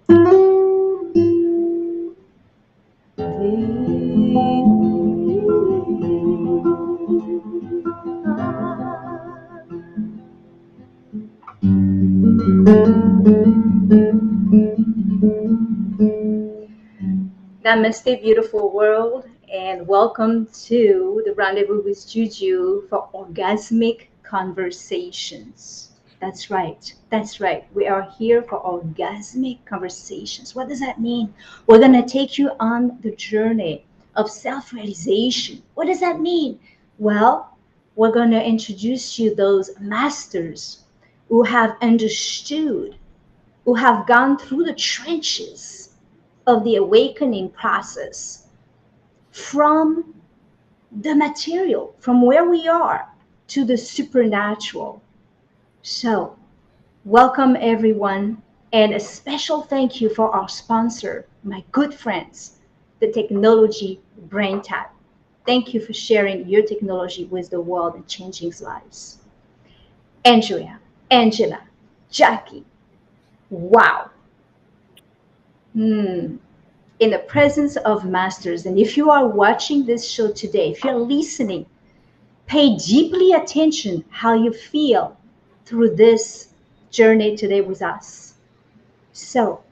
Namaste, beautiful world, and welcome to the Rendezvous with Juju for orgasmic conversations. That's right. That's right. We are here for orgasmic conversations. What does that mean? We're going to take you on the journey of self realization. What does that mean? Well, we're going to introduce you those masters who have understood, who have gone through the trenches of the awakening process from the material, from where we are to the supernatural. So, welcome everyone, and a special thank you for our sponsor, my good friends, the Technology Brain Tap. Thank you for sharing your technology with the world and changing lives. Andrea, Angela, Jackie, wow. Hmm. In the presence of masters. And if you are watching this show today, if you're listening, pay deeply attention how you feel through this journey today with us. So,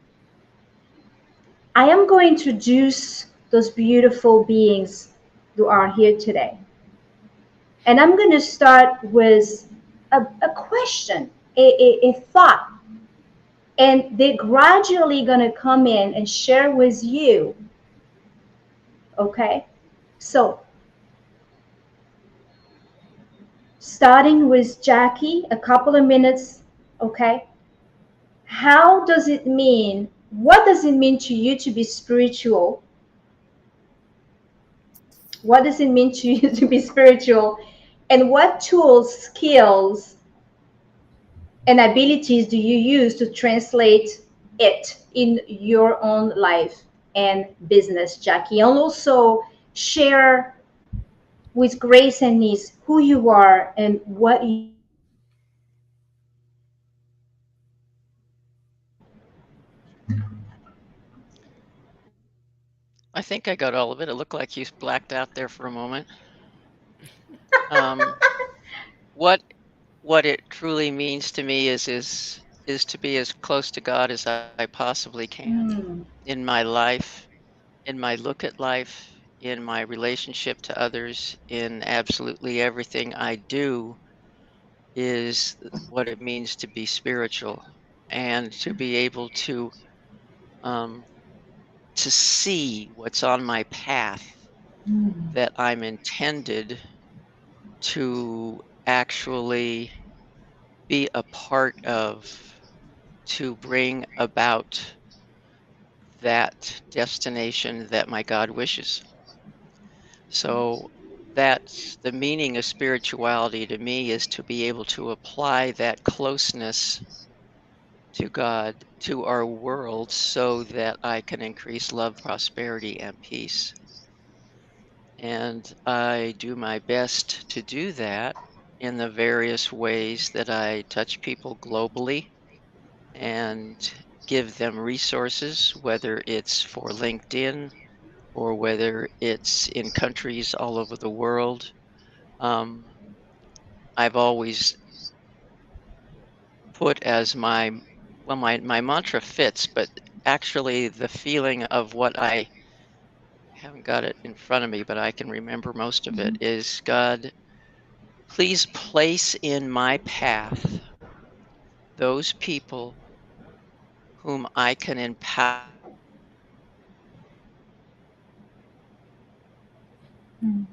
I am going to introduce those beautiful beings who are here today. And I'm going to start with a question, a thought. And they're gradually going to come in and share with you. Okay? So, starting with Jackie, a couple of minutes, okay? How does it mean? What does it mean to you to be spiritual? What does it mean to you to be spiritual? And what tools, skills, and abilities do you use to translate it in your own life and business, Jackie? And also share with grace and ease who you are and what you I think I got all of it. It looked like you blacked out there for a moment. Um, what what it truly means to me is to be as close to God as I possibly can mm, in my life, in my look at life, in my relationship to others, in absolutely everything I do is what it means to be spiritual and to be able um, to see what's on my path mm, that I'm intended to actually be a part of to bring about that destination that my God wishes. So that's the meaning of spirituality to me is to be able to apply that closeness to God, to our world, so that I can increase love, prosperity, and peace. And I do my best to do that in the various ways that I touch people globally and give them resources, whether it's for LinkedIn or whether it's in countries all over the world. Um, I've always put as my mantra fits, but actually the feeling of what I haven't got it in front of me, but I can remember most of it mhm. is God, please place in my path those people whom I can empower Mm.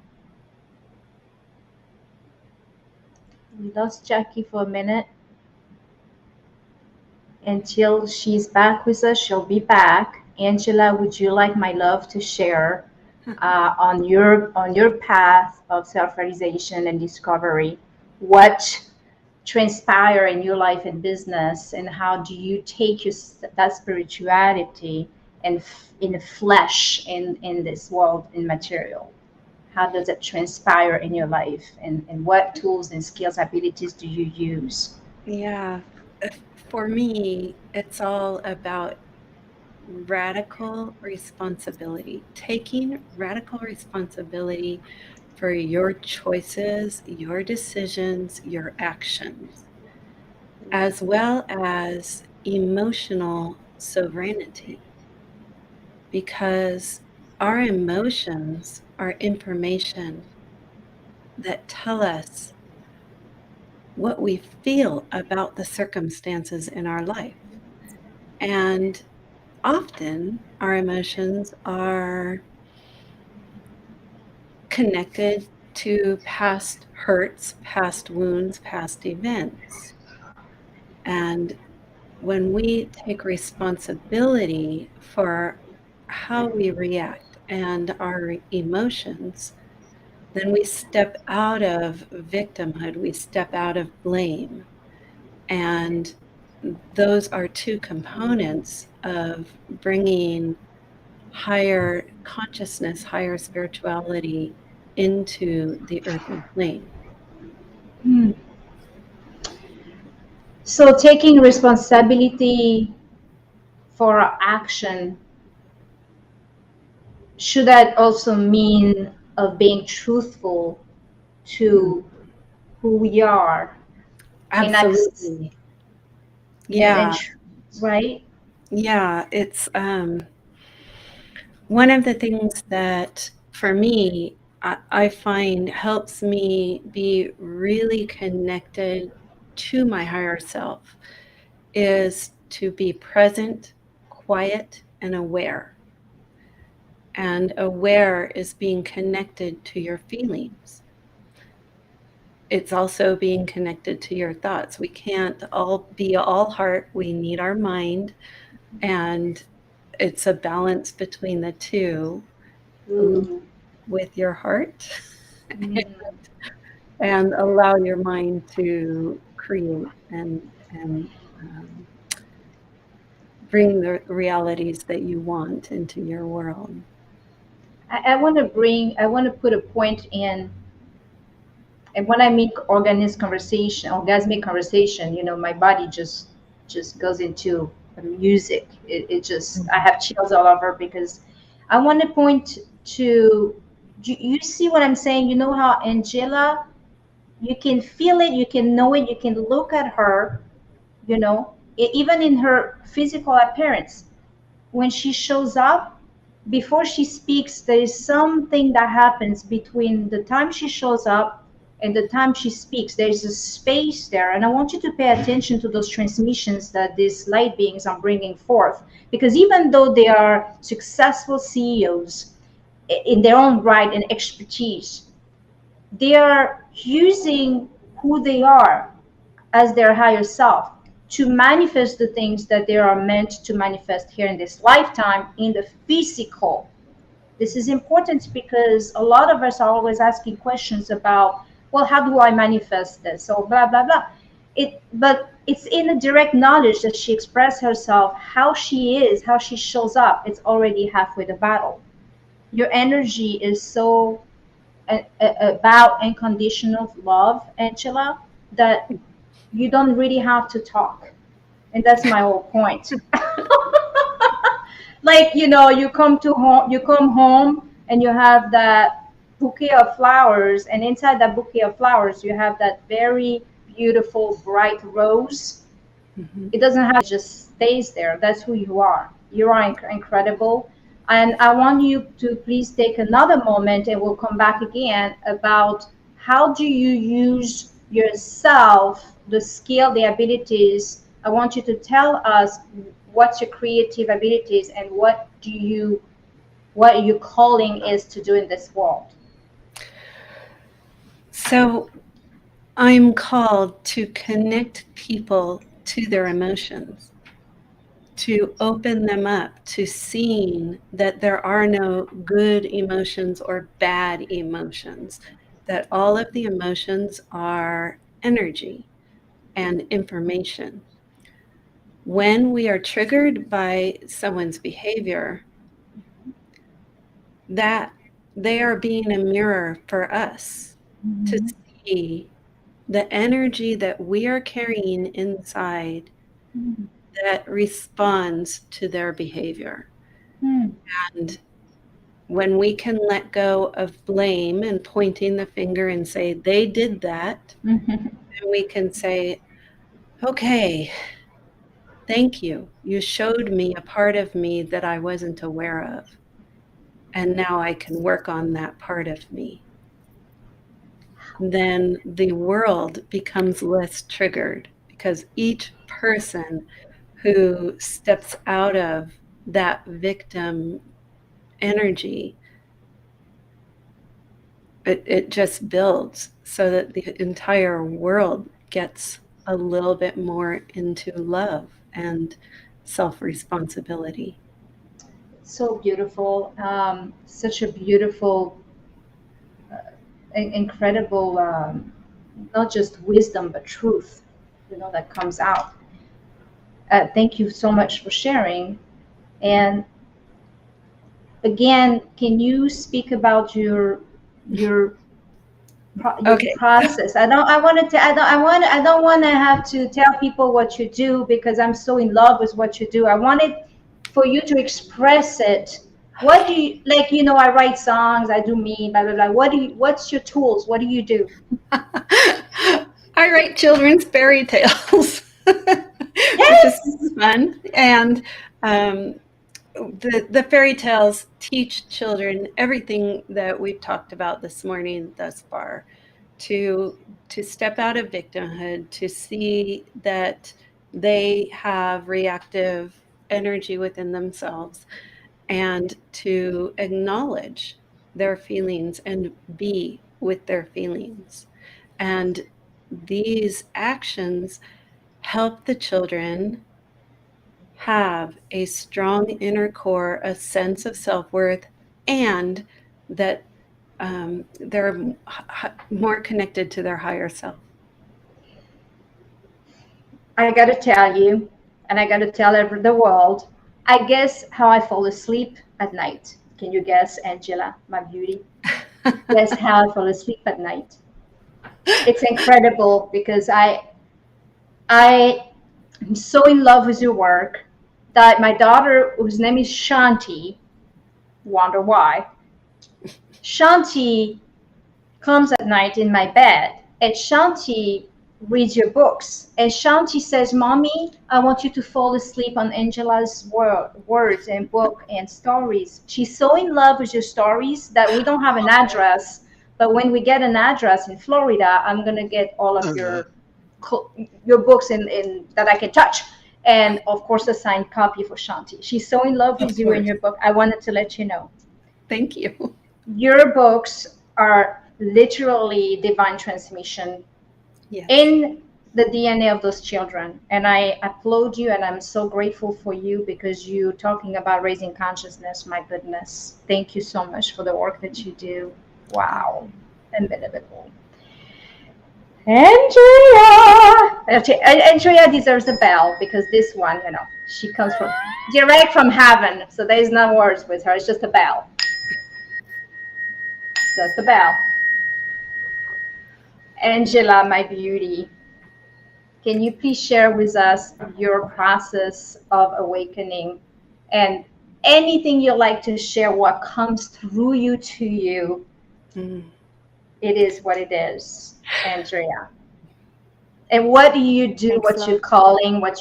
We lost Jackie for a minute until she's back with us. She'll be back. Angela, would you like my love to share on your path of self-realization and discovery? What transpire in your life and business, and how do you take that spirituality and in the flesh in this world in material? How does it transpire in your life, and what tools and skills abilities do you use? Yeah. For me, it's all about radical responsibility, taking radical responsibility for your choices, your decisions, your actions, as well as emotional sovereignty, because our emotions are information that tell us what we feel about the circumstances in our life. And often our emotions are connected to past hurts, past wounds, past events. And when we take responsibility for how we react and our emotions, then we step out of victimhood, we step out of blame. And those are two components of bringing higher consciousness, higher spirituality into the earthly plane. Hmm. So taking responsibility for our action, should that also mean of being truthful Hmm. to who we are and Absolutely. and Yeah. right? Yeah. It's one of the things that for me, I find helps me be really connected to my higher self is to be present, quiet, and aware. And aware is being connected to your feelings. It's also being connected to your thoughts. We can't all be all heart. We need our mind, and it's a balance between the two. Lead Ooh. with your heart Mm. and allow your mind to create and um, bring the realities that you want into your world. I want to put a point in, and when I mean orgasmic conversation, my body just goes into the music. It just, I have chills all over because I want to point to, you see what I'm saying? You know how Angela, you can feel it, you can know it, you can look at her, even in her physical appearance. When she shows up, before she speaks, there is something that happens between the time she shows up and the time she speaks. There's a space there. And I want you to pay attention to those transmissions that these light beings are bringing forth. Because even though they are successful CEOs in their own right and expertise, they are using who they are as their higher self to manifest the things that they are meant to manifest here in this lifetime in the physical. This is important because a lot of us are always asking questions about, well, how do I manifest this? Or blah, blah, blah. But it's in the direct knowledge that she expressed herself, how she is, how she shows up. It's already halfway the battle. Your energy is so about unconditional love, Angela, that you don't really have to talk. And that's my whole point. Like, you come home and you have that bouquet of flowers, and inside that bouquet of flowers you have that very beautiful bright rose. Mhm. It doesn't have, it just stays there. That's who you are. You are incredible. And I want you to please take another moment, and we'll come back again about how do you use yourself, the skill, the abilities. I want you to tell us what's your creative abilities and what your calling is to do in this world. So I'm called to connect people to their emotions, to open them up to seeing that there are no good emotions or bad emotions, that all of the emotions are energy and information. When we are triggered by someone's behavior, that they are being a mirror for us to Mhm. see the energy that we are carrying inside that responds to their behavior. Mm. And when we can let go of blame and pointing the finger and say, they did that, Mhm. and we can say, okay, thank you. You showed me a part of me that I wasn't aware of. And now I can work on that part of me. Then the world becomes less triggered because each person who steps out of that victim energy, it just builds so that the entire world gets a little bit more into love and self-responsibility. So beautiful. Such a beautiful, incredible, not just wisdom, but truth, that comes out. Thank you so much for sharing. And again, can you speak about your your Okay. process? I don't want to have to tell people what you do because I'm so in love with what you do. I wanted for you to express it. What do you like? I write songs, I do me, blah blah blah. What's your tools? What do you do? I write children's fairy tales, which is Yes. fun. And the fairy tales teach children everything that we've talked about this morning thus far, to step out of victimhood, to see that they have reactive energy within themselves, and to acknowledge their feelings and be with their feelings. And these actions help the children have a strong inner core, a sense of self-worth, and that they're more connected to their higher self. I got to tell you, and I got to tell the world, I guess how I fall asleep at night. Can you guess, Angela, my beauty? Guess how I fall asleep at night. It's incredible because I am so in love with your work that my daughter, whose name is Shanti, wonder why, Shanti comes at night in my bed, and Shanti reads your books. And Shanti says, Mommy, I want you to fall asleep on Angela's words and book and stories. She's so in love with your stories that we don't have an address. But when we get an address in Florida, I'm going to get all of your books in that I can touch. And of course, a signed copy for Shanti. She's so in love with you and your book. I wanted to let you know. Thank you. Your books are literally divine transmission. Yes. In the DNA of those children. And I applaud you, and I'm so grateful for you because you talking about raising consciousness. My goodness. Thank you so much for the work that you do. Wow. Unbelievable. Andrea deserves a bell because this one, she comes from direct from heaven. So there's no words with her. It's just a bell. Just a bell. Angela, my beauty, can you please share with us your process of awakening and anything you like to share, what comes through you to you? It is what it is, Andrea. And what do you do? Thanks, What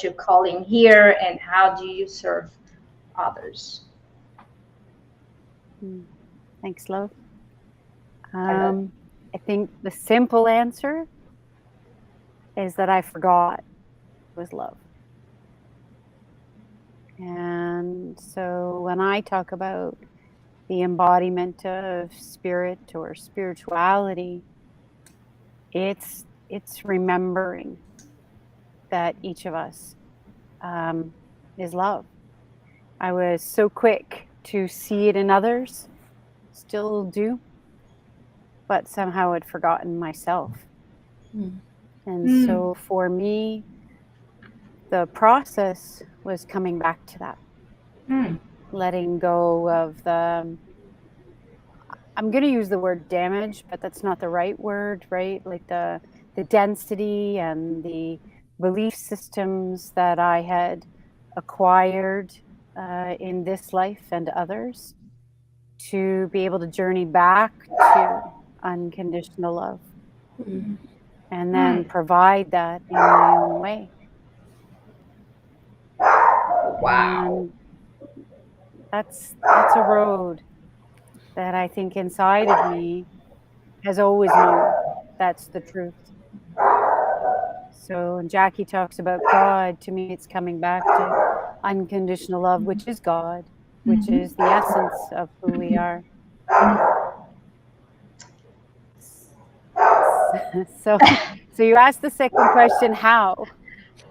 you're calling here, and how do you serve others? Thanks, love. I think the simple answer is that I forgot was love. And so when I talk about the embodiment of spirit or spirituality, it's remembering that each of us is love. I was so quick to see it in others, still do, but somehow had forgotten myself. And so for me, the process was coming back to that, letting go of the, I'm going to use the word damage, but that's not the right word, right? Like the density and the belief systems that I had acquired in this life and others, to be able to journey back to unconditional love, and then provide that in my own way. Wow. And that's a road that I think inside of me has always known that's the truth. So when Jackie talks about God, to me it's coming back to unconditional love, which is God, which is the essence of who we are. So you asked the second question, how,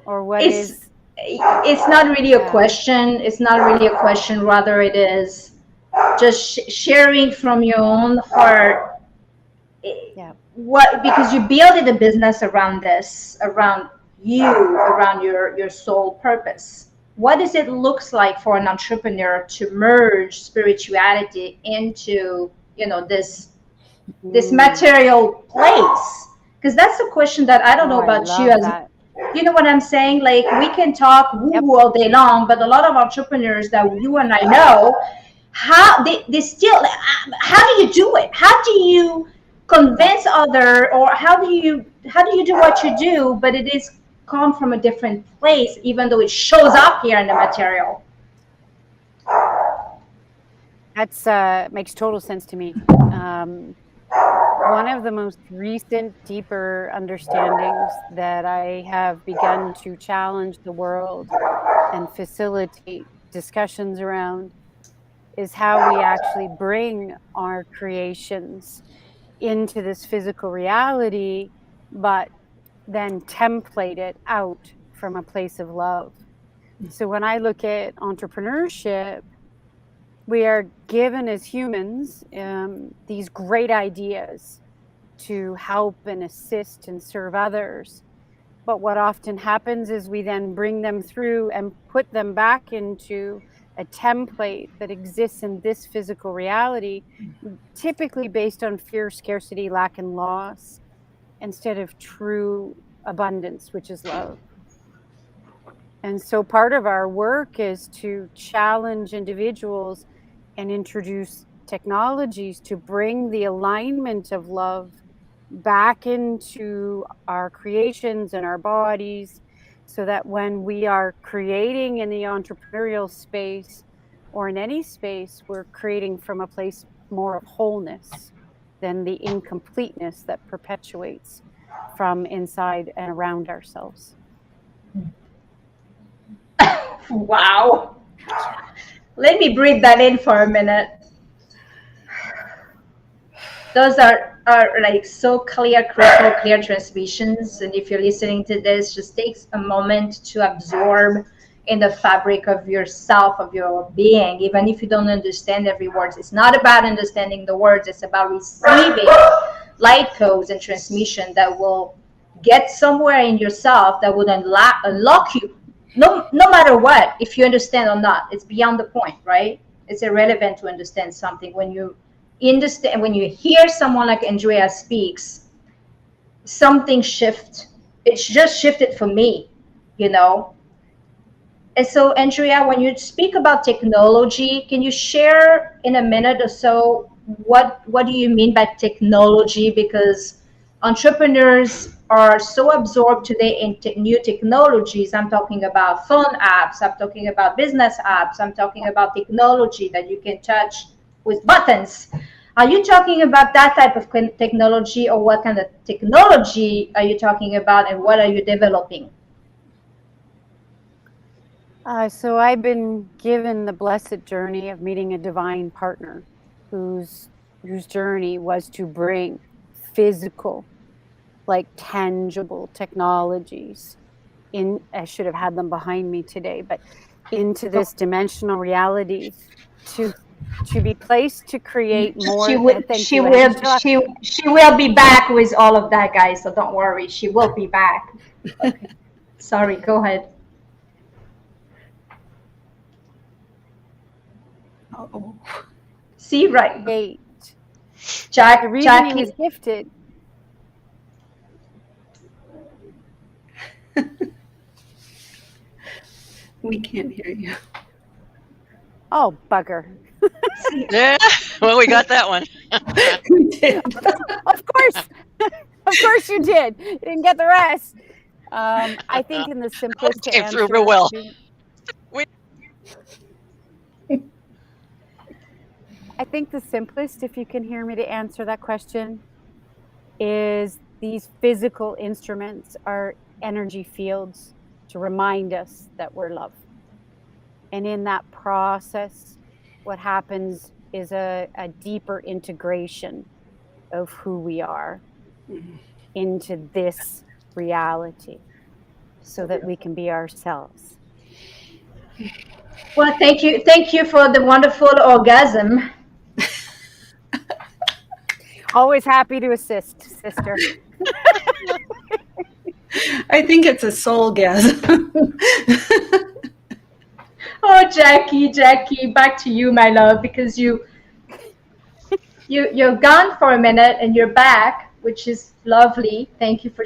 or what It's is? it's not really a question. It's not really a question. Rather, it is just sharing from your own heart. Yeah. What, because you build a business around this, around you, around your sole purpose. What does it looks like for an entrepreneur to merge spirituality into, this material place? Because that's a question that I don't know I about you, love as that. you know what I'm saying? Like, we can talk woo-woo all day long, but a lot of entrepreneurs that you and I know, how they still, how do you do it? How do you convince other, or how do you do what you do, but it is come from a different place, even though it shows up here in the material? That's makes total sense to me. One of the most recent, deeper understandings that I have begun to challenge the world and facilitate discussions around is how we actually bring our creations into this physical reality, but then template it out from a place of love. So when I look at entrepreneurship, we are given as humans these great ideas to help and assist and serve others. But what often happens is we then bring them through and put them back into a template that exists in this physical reality, typically based on fear, scarcity, lack, and loss, instead of true abundance, which is love. And so part of our work is to challenge individuals and introduce technologies to bring the alignment of love back into our creations and our bodies, so that when we are creating in the entrepreneurial space or in any space, we're creating from a place more of wholeness than the incompleteness that perpetuates from inside and around ourselves. Wow. Let me breathe that in for a minute. Those are like so clear, crystal clear transmissions. And if you're listening to this, just takes a moment to absorb in the fabric of yourself, of your being, even if you don't understand every word. It's not about understanding the words, it's about receiving light codes and transmission that will get somewhere in yourself, that would unlock you. No matter what, if you understand or not, it's beyond the point, right? It's irrelevant to understand something. When you understand, when you hear someone like Andrea speaks, something shift. It's just shifted for me, And so, Andrea, when you speak about technology, can you share in a minute or so what do you mean by technology? Because entrepreneurs are so absorbed today in new technologies. I'm talking about phone apps, I'm talking about business apps, I'm talking about technology that you can touch with buttons. Are you talking about that type of technology, or what kind of technology are you talking about, and what are you developing? So I've been given the blessed journey of meeting a divine partner whose journey was to bring physical, like tangible technologies in. I should have had them behind me today, but into this dimensional reality to be placed to create more. She will be back with all of that, guys, so don't worry, she will be back. Okay. Sorry, go ahead. Uh-oh. See, right. Gate. Jacque, The reason he was gifted. We can't hear you. Oh, bugger. Yeah, well, we got that one. We did. Of course. Of course you did. You didn't get the rest. I think in the simplest to Came through real answer. well. We- I think the simplest, if you can hear me, to answer that question is these physical instruments are energy fields to remind us that we're love. And in that process, what happens is a deeper integration of who we are into this reality so that we can be ourselves. Well, thank you for the wonderful orgasm. Always happy to assist, sister. I think it's a soulgasm. Oh, Jackie, back to you, my love, because you're gone for a minute and you're back, which is lovely. Thank you for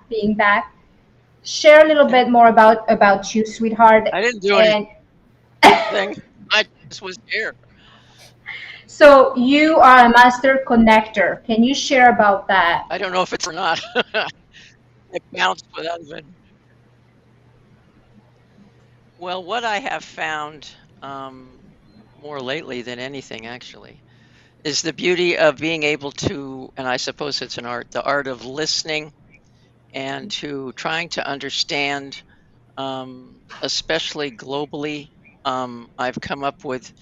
being back. Share a little bit more about you, sweetheart. I didn't do And anything. I just was here. so you are a master connector. Can you share about that? I don't know if it's or not. It bounced without even. Well, what I have found more lately than anything, actually, is the beauty of being able to, and I suppose it's an art, the art of listening and to trying to understand, especially globally. I've come up with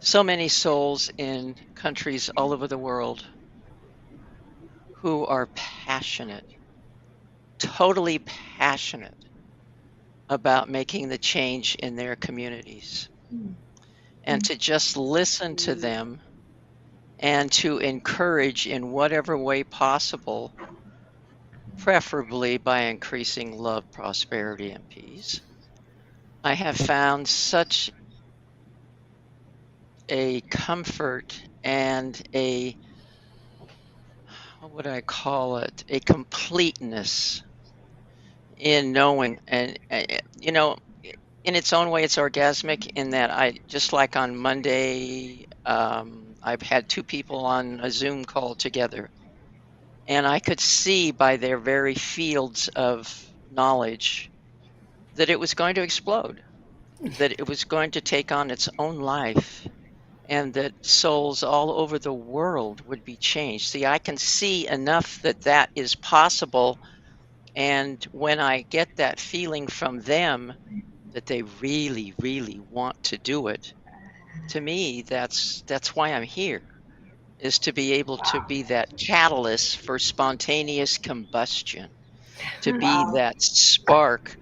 so many souls in countries all over the world who are passionate, totally passionate about making the change in their communities. And to just listen to them and to encourage in whatever way possible, preferably by increasing love, prosperity, and peace. I have found such a comfort and what would I call it? A completeness in knowing, and in its own way, it's orgasmic in that I, just like on Monday, I've had two people on a Zoom call together, and I could see by their very fields of knowledge that it was going to explode, that it was going to take on its own life, and that souls all over the world would be changed. See, I can see enough that that is possible, and when I get that feeling from them that they really, really want to do it, to me, that's why I'm here, is to be able to be that catalyst for spontaneous combustion, to be that spark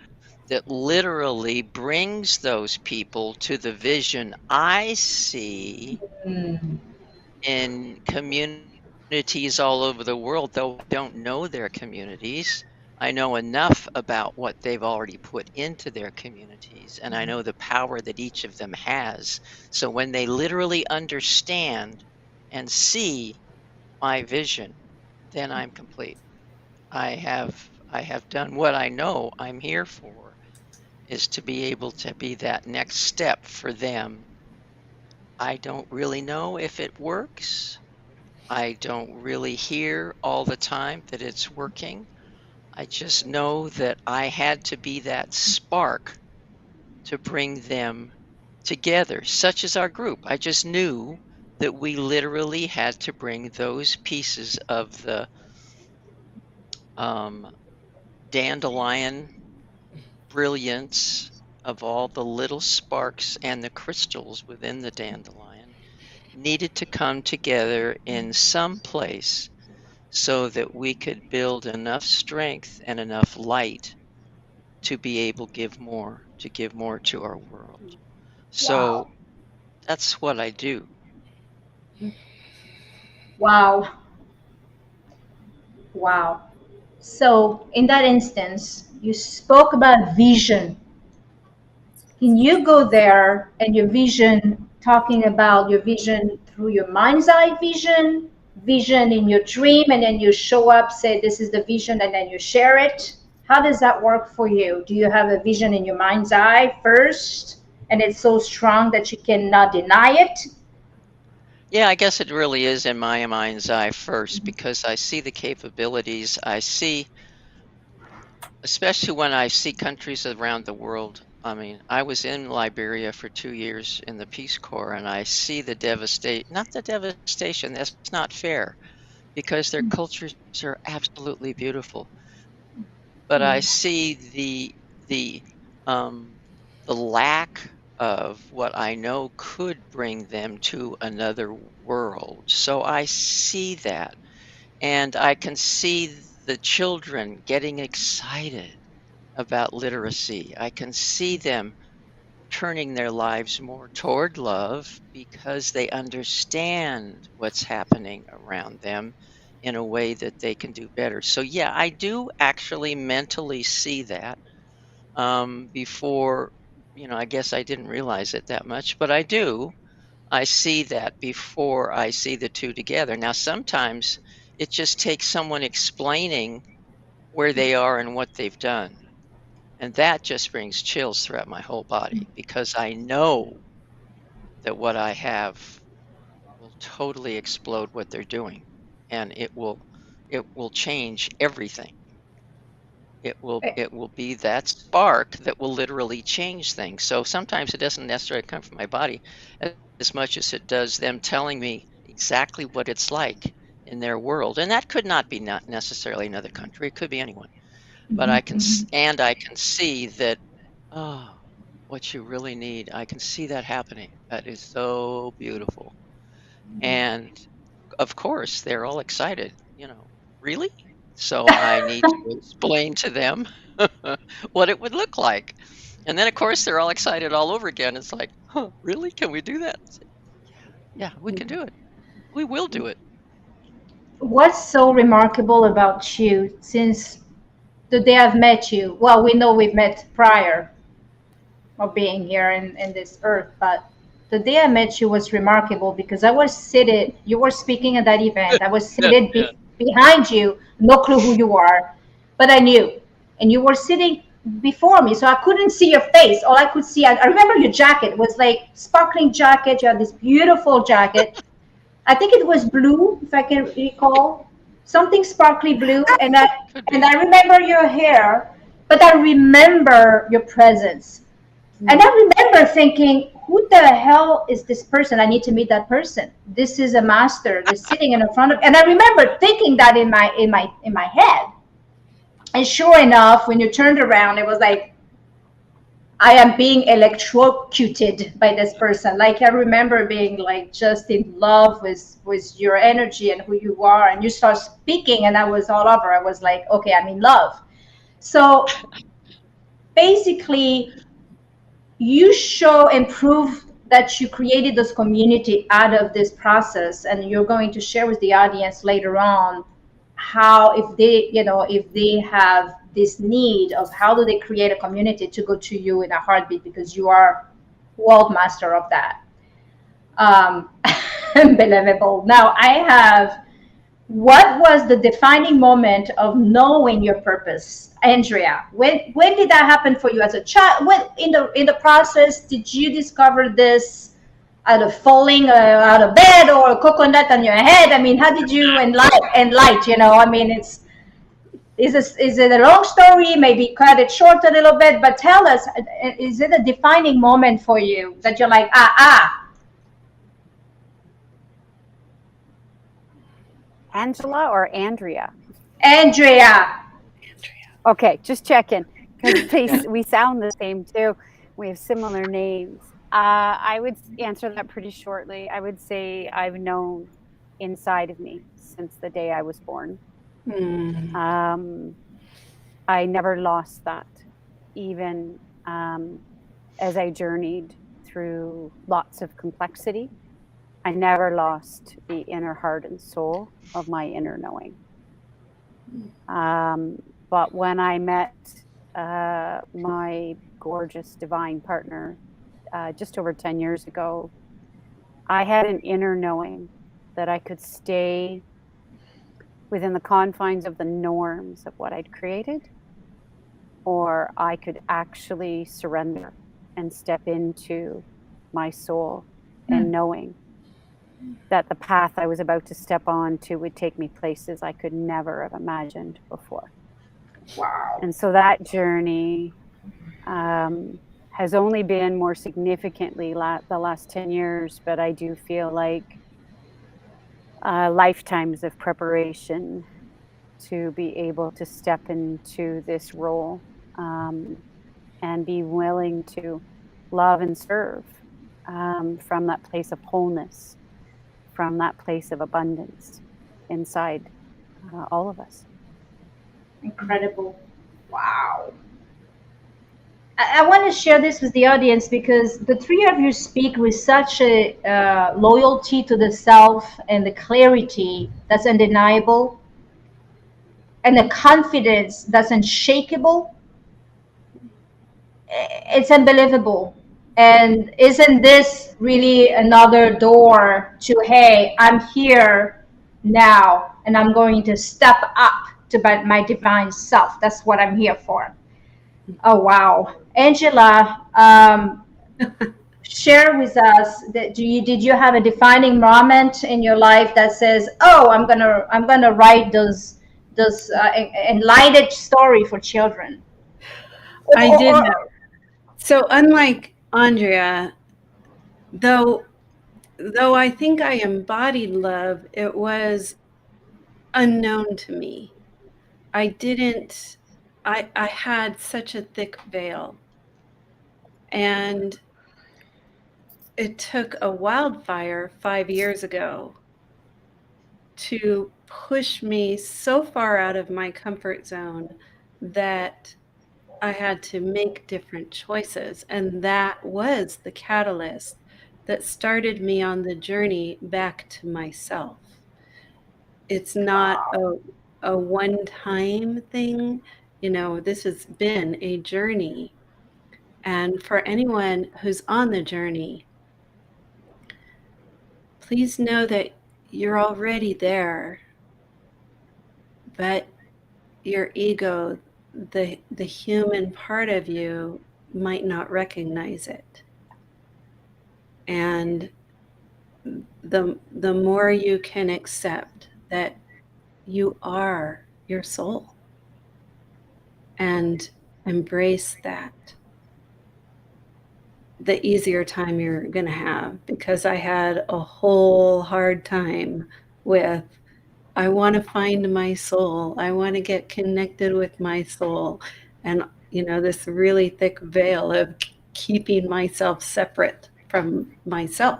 that literally brings those people to the vision I see in communities all over the world, though I don't know their communities. I know enough about what they've already put into their communities, and I know the power that each of them has. So when they literally understand and see my vision, then I'm complete. I have done what I know I'm here for, is to be able to be that next step for them. I don't really know if it works. I don't really hear all the time that it's working. I just know that I had to be that spark to bring them together, such as our group. I just knew that we literally had to bring those pieces of the dandelion brilliance of all the little sparks and the crystals within the dandelion needed to come together in some place so that we could build enough strength and enough light to be able to give more to our world. So that's what I do. Wow. Wow. So, in that instance, you spoke about vision. Can you go there and your vision, talking about your vision through your mind's eye vision in your dream, and then you show up, say, this is the vision, and then you share it? How does that work for you? Do you have a vision in your mind's eye first, and it's so strong that you cannot deny it? Yeah, I guess it really is in my mind's eye first, because I see the capabilities. I see, especially when I see countries around the world. I mean, I was in Liberia for 2 years in the Peace Corps, and I see not the devastation, that's not fair, because their cultures are absolutely beautiful. But I see the um, the lack of what I know could bring them to another world. So I see that, and I can see the children getting excited about literacy. I can see them turning their lives more toward love because they understand what's happening around them in a way that they can do better. So, yeah, I do actually mentally see that before, I guess I didn't realize it that much, but I do. I see that before I see the two together. Now, sometimes it just takes someone explaining where they are and what they've done. And that just brings chills throughout my whole body, because I know that what I have will totally explode what they're doing, and it will change everything. It will be that spark that will literally change things. So sometimes it doesn't necessarily come from my body as much as it does them telling me exactly what it's like in their world. And that could not necessarily another country. It could be anyone. But I can see that, oh, what you really need. I can see that happening. That is so beautiful. And of course, they're all excited, really? So I need to explain to them what it would look like. And then, of course, they're all excited all over again. It's like, huh, really? Can we do that? It's like, yeah, we can do it. We will do it. What's so remarkable about you since the day I've met you? Well, we know we've met prior of being here in this earth, but the day I met you was remarkable because I was seated, you were speaking at that event. I was seated Yeah. behind you, no clue who you are, but I knew. And you were sitting before me, so I couldn't see your face. All I could see, I remember your jacket. It was like sparkling jacket. You had this beautiful jacket. I think it was blue, if I can recall, something sparkly blue. And I Could and be. I remember your hair, but I remember your presence. And I remember thinking, who the hell is this person? I need to meet that person. This is a master that's sitting in front of. And I remember thinking that in my head. And sure enough, when you turned around, it was like I am being electrocuted by this person. Like I remember being like just in love with your energy and who you are. And you start speaking, and I was all over. I was like, okay, I'm in love. So basically, you show and prove that you created this community out of this process, and you're going to share with the audience later on how, if they have this need of how do they create a community to go to you in a heartbeat, because you are world master of that. um, Unbelievable. Now I have, what was the defining moment of knowing your purpose, Andrea? When did that happen for you as a child? When in the process did you discover this, out of falling out of bed or a coconut on your head? I mean, how did you enlight? I mean, is it a long story? Maybe cut it short a little bit, but tell us, is it a defining moment for you that you're like, Angela or Andrea? Andrea? Okay, just checking because Yeah. we sound the same too. We have similar names. I would answer that pretty shortly. I would say I've known inside of me since the day I was born. I never lost that, even as I journeyed through lots of complexity. I never lost the inner heart and soul of my inner knowing. But when I met my gorgeous divine partner just over 10 years ago, I had an inner knowing that I could stay within the confines of the norms of what I'd created, or I could actually surrender and step into my soul and knowing that the path I was about to step on to would take me places I could never have imagined before. Wow. And so that journey has only been more significantly the last 10 years, but I do feel like lifetimes of preparation to be able to step into this role, and be willing to love and serve, from that place of wholeness, from that place of abundance inside all of us. Incredible. Wow. I want to share this with the audience because the three of you speak with such a loyalty to the self and the clarity that's undeniable and the confidence that's unshakable. It's unbelievable. And isn't this really another door to, hey, I'm here now and I'm going to step up to my divine self? That's what I'm here for. Oh, wow. Angela, share with us that did you have a defining moment in your life that says, oh, I'm gonna write those enlightened story for children? I did have. So unlike Andrea, though I think I embodied love, it was unknown to me. I had such a thick veil. And it took a wildfire 5 years ago to push me so far out of my comfort zone that I had to make different choices. And that was the catalyst that started me on the journey back to myself. It's not a one-time thing. This has been a journey. And for anyone who's on the journey, please know that you're already there, but your ego, the human part of you, might not recognize it. And the more you can accept that you are your soul and embrace that, the easier time you're going to have. Because I had a whole hard time with, I want to find my soul. I want to get connected with my soul. And, this really thick veil of keeping myself separate from myself.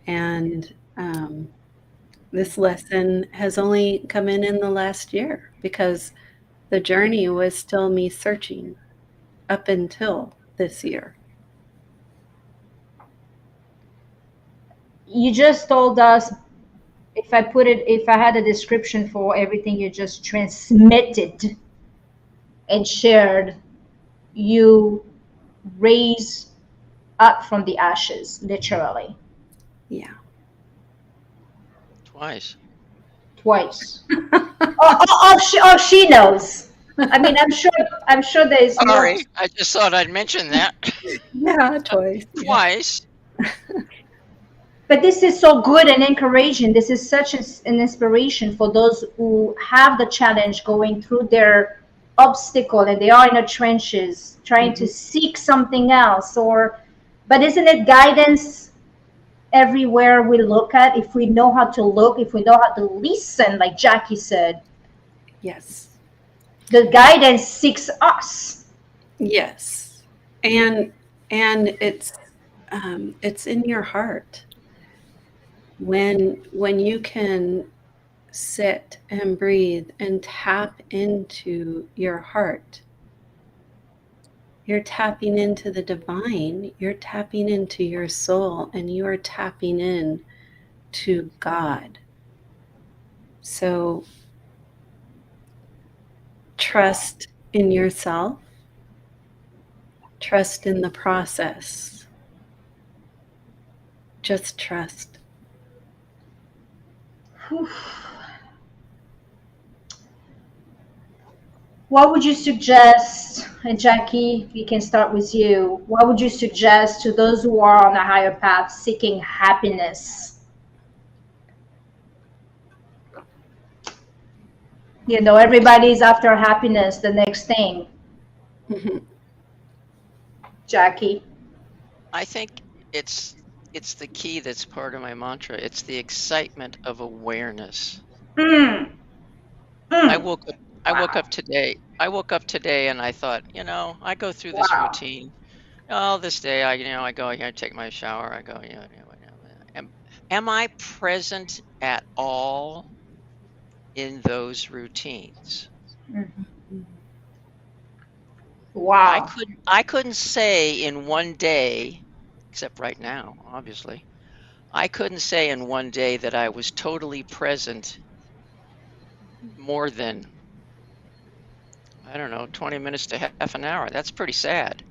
And this lesson has only come in the last year, because the journey was still me searching up until this year. You just told us, if I had a description for everything you just transmitted and shared, you raise up from the ashes, literally. Yeah. Twice. She knows. I mean, I'm sure there is more. Sorry, I just thought I'd mention that. Yeah, twice. Twice. But this is so good and encouraging. This is such an inspiration for those who have the challenge going through their obstacle and they are in the trenches trying to seek something else. But isn't it guidance everywhere we look at? If we know how to look, if we know how to listen, like Jacque said. Yes. The guidance seeks us. Yes. And it's in your heart. When you can sit and breathe and tap into your heart, you're tapping into the divine, you're tapping into your soul, and you are tapping in to God. So trust in yourself, trust in the process. Just trust. What would you suggest, and Jackie, we can start with you. What would you suggest to those who are on a higher path seeking happiness? You know, everybody's after happiness, the next thing. Jackie. I think it's the key that's part of my mantra. It's the excitement of awareness. Mm, I mm. woke up I woke Wow. up today. I woke up today and I thought, I go through this Wow. routine. Oh, this day I go here, I take my shower, I go, am I present at all in those routines? Mhm. I Wow. couldn't I couldn't say in one day, except right now, obviously. I couldn't say in one day that I was totally present more than, I don't know, 20 minutes to half an hour. That's pretty sad.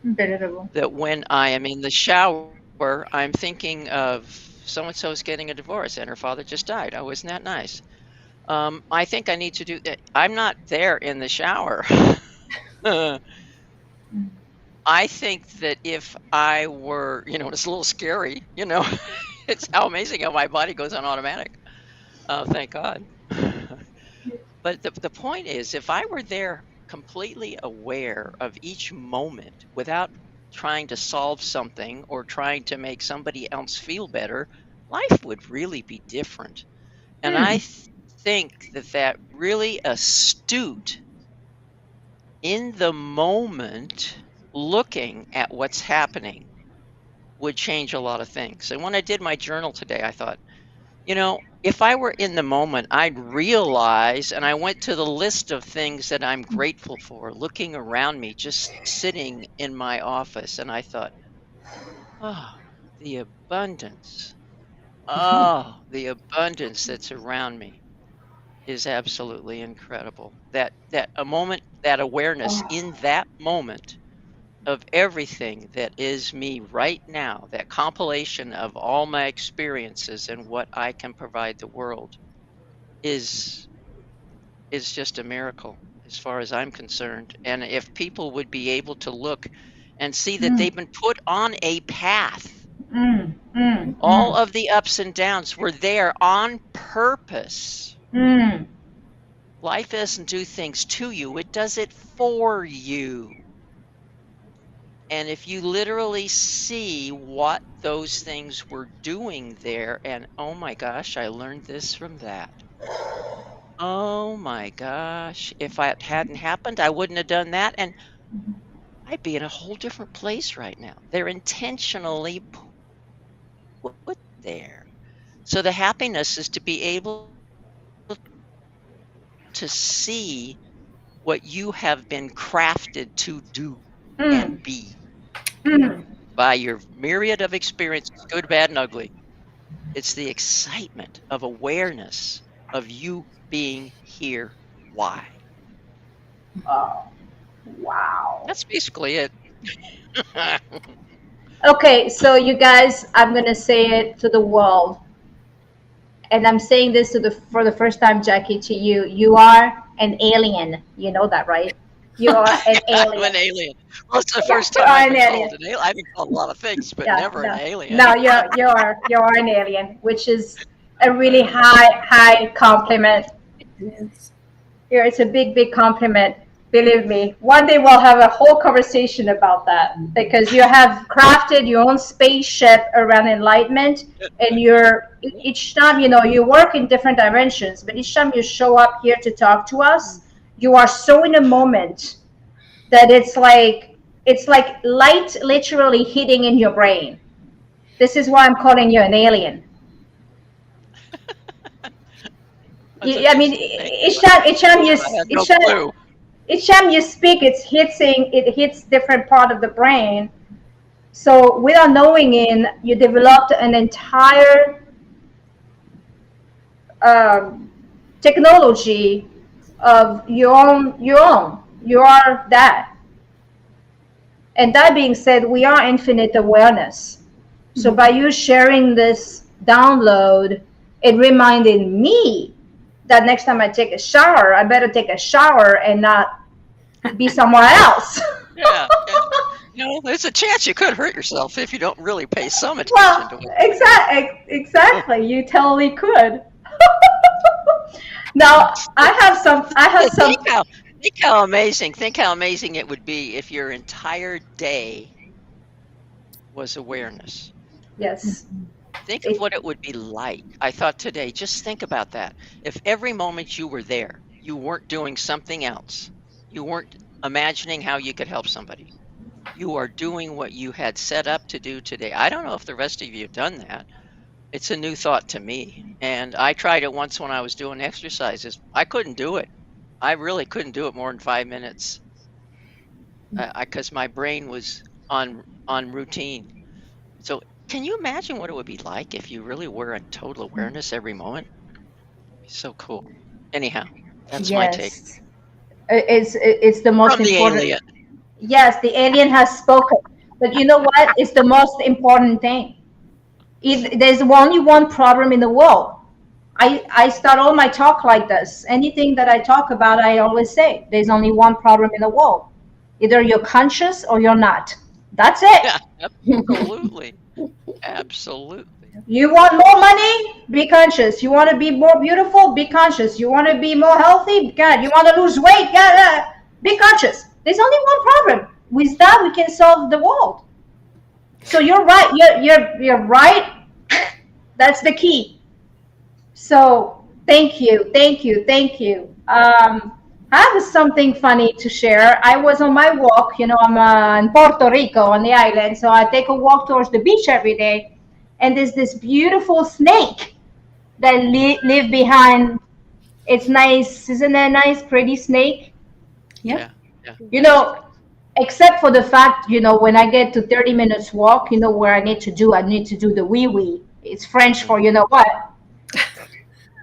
Unbelievable. That when I am in the shower, I'm thinking of so-and-so's getting a divorce and her father just died. Oh, isn't that nice? I think I need to do that. I'm not there in the shower. Mm. I think that if I were, it's a little scary, it's how amazing how my body goes on automatic. Thank God. But the point is, if I were there completely aware of each moment without trying to solve something or trying to make somebody else feel better, life would really be different. And I Mm. think that really astute, in the moment, looking at what's happening would change a lot of things. And when I did my journal today, I thought, if I were in the moment, I'd realize, and I went to the list of things that I'm grateful for, looking around me, just sitting in my office, and I thought, oh, the abundance. Oh, the abundance that's around me is absolutely incredible. That a moment, that awareness Oh. in that moment of everything that is me right now, that compilation of all my experiences and what I can provide the world is just a miracle as far as I'm concerned. And if people would be able to look and see that Mm. they've been put on a path, Mm. Mm. all Mm. of the ups and downs were there on purpose. Mm. Life doesn't do things to you, it does it for you. And if you literally see what those things were doing there, and oh my gosh, I learned this from that. Oh my gosh, if that hadn't happened, I wouldn't have done that, and I'd be in a whole different place right now. They're intentionally put there. So the happiness is to be able to see what you have been crafted to do Mm. and be Mm. by your myriad of experiences, good, bad, and ugly. It's the excitement of awareness of you being here. Why? Oh. Wow. That's basically it. Okay, so you guys, I'm gonna say it to the world, and I'm saying this to the for the first time, Jackie, to you. You are an alien. You know that, right? You are an I'm alien. an alien. Well, it's the Yeah, first you time are I've an been called alien. an alien. I've been called a lot of things, but Yeah, never an no, alien. no, you are an alien, which is a really high compliment. Yes. Yeah, it's a big compliment. Believe me. One day we'll have a whole conversation about that because you have crafted your own spaceship around enlightenment, and each time you work in different dimensions, but each time you show up here to talk to us, you are so in a moment that it's like light literally hitting in your brain. This is why I'm calling you an alien. That's I mean, amazing. Thank you. I had no clue. each time you speak, it hits different part of the brain. So without knowing it, you developed an entire um, technology of your own. You are that. And that being said, we are infinite awareness. So by you sharing this download, it reminded me that next time I take a shower, I better take a shower and not be somewhere else. Yeah. You know, there's a chance you could hurt yourself if you don't really pay some attention Well, to it. exactly. You totally could. Now, I have some. Think how amazing it would be if your entire day was awareness. Yes. Think of what it would be like. I thought today, just think about that. If every moment you were there, you weren't doing something else. You weren't imagining how you could help somebody. You are doing what you had set up to do today. I don't know if the rest of you have done that. It's a new thought to me. And I tried it once when I was doing exercises. I couldn't do it. I really couldn't do it more than 5 minutes because my brain was on routine. So can you imagine what it would be like if you really were in total awareness every moment? It'd be so cool. Anyhow, that's my take. Yes. It's the most From the important. alien. Yes, the alien has spoken. But you know what? It's the most important thing. There's only one problem in the world. I start all my talk like this. Anything that I talk about, I always say, there's only one problem in the world. Either you're conscious or you're not. That's it. Yeah, absolutely. Absolutely. You want more money? Be conscious. You want to be more beautiful? Be conscious. You want to be more healthy? God. You want to lose weight? God. Be conscious. There's only one problem. With that, we can solve the world. So you're right. You're right. That's the key. So thank you. I have something funny to share. I was on my walk. You know, I'm in Puerto Rico on the island, so I take a walk towards the beach every day. And there's this beautiful snake that live behind. It's nice, isn't it? Nice, pretty snake. Yeah. You know, except for the fact, you know, when I get to 30 minutes walk, you know, where I need to do the wee wee. It's French for you know what.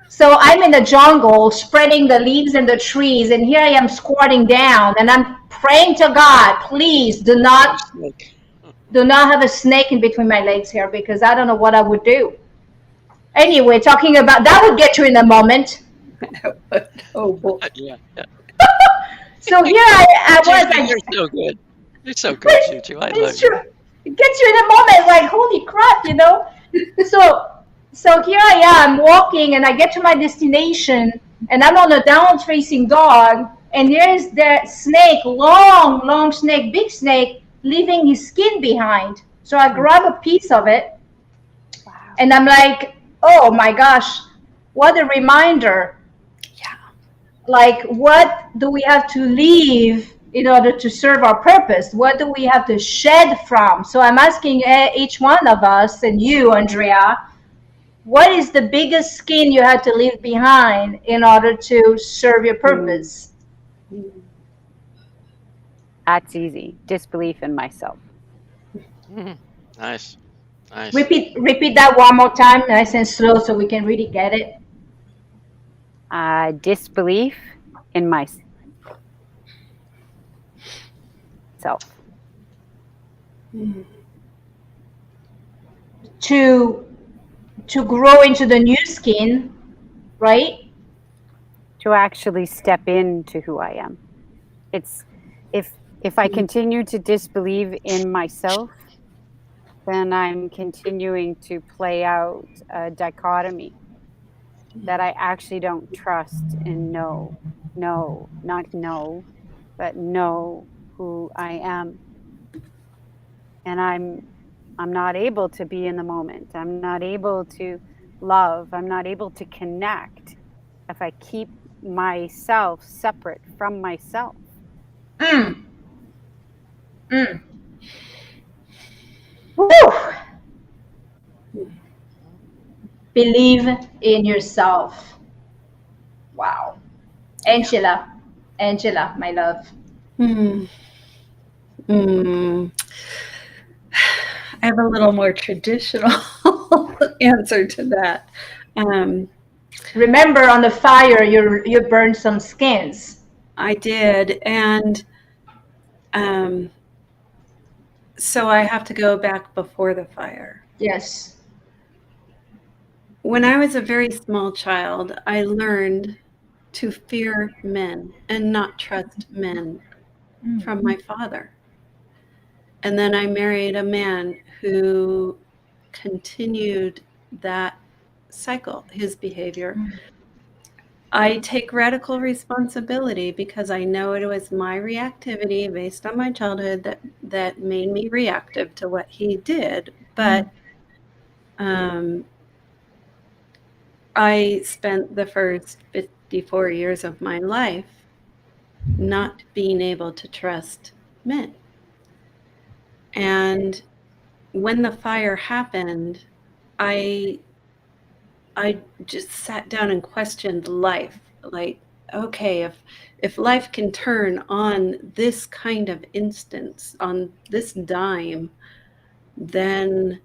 So I'm in the jungle spreading the leaves and the trees, and here I am squatting down, and I'm praying to God, please do not have a snake in between my legs here, because I don't know what I would do. Anyway, talking about that would get you in a moment. Oh boy. Yeah. So here I was. You're so good. You're so good, Juju. I love you. It gets you in a moment, like holy crap, you know. So here I am walking, and I get to my destination, and I'm on a downward-facing dog, and there's that snake, long snake, big snake, leaving his skin behind. So I grab a piece of it, and I'm like, oh my gosh, what a reminder. Yeah. Like, what do we have to leave in order to serve our purpose? What do we have to shed from? So I'm asking each one of us, and you, Andrea, what is the biggest skin you had to leave behind in order to serve your purpose? That's easy. Disbelief in myself. Nice. Repeat that one more time, nice and slow, so we can really get it. Disbelief in myself. To grow into the new skin, right? To actually step into who I am. It's if I continue to disbelieve in myself, then I'm continuing to play out a dichotomy that I actually don't trust and know who I am. And I'm not able to be in the moment. I'm not able to love. I'm not able to connect if I keep myself separate from myself. Woo. Believe in yourself. Wow. Angela, my love. I have a little more traditional answer to that. Remember, on the fire, you burned some skins. I did, and so I have to go back before the fire. Yes. when I was a very small child, I learned to fear men and not trust men from my father. And then I married a man who continued that cycle, his behavior. I take radical responsibility because I know it was my reactivity based on my childhood that made me reactive to what he did. But I spent the first 54 years of my life not being able to trust men. And when the fire happened, I just sat down and questioned life. Like, okay, if life can turn on this kind of instance, on this dime, then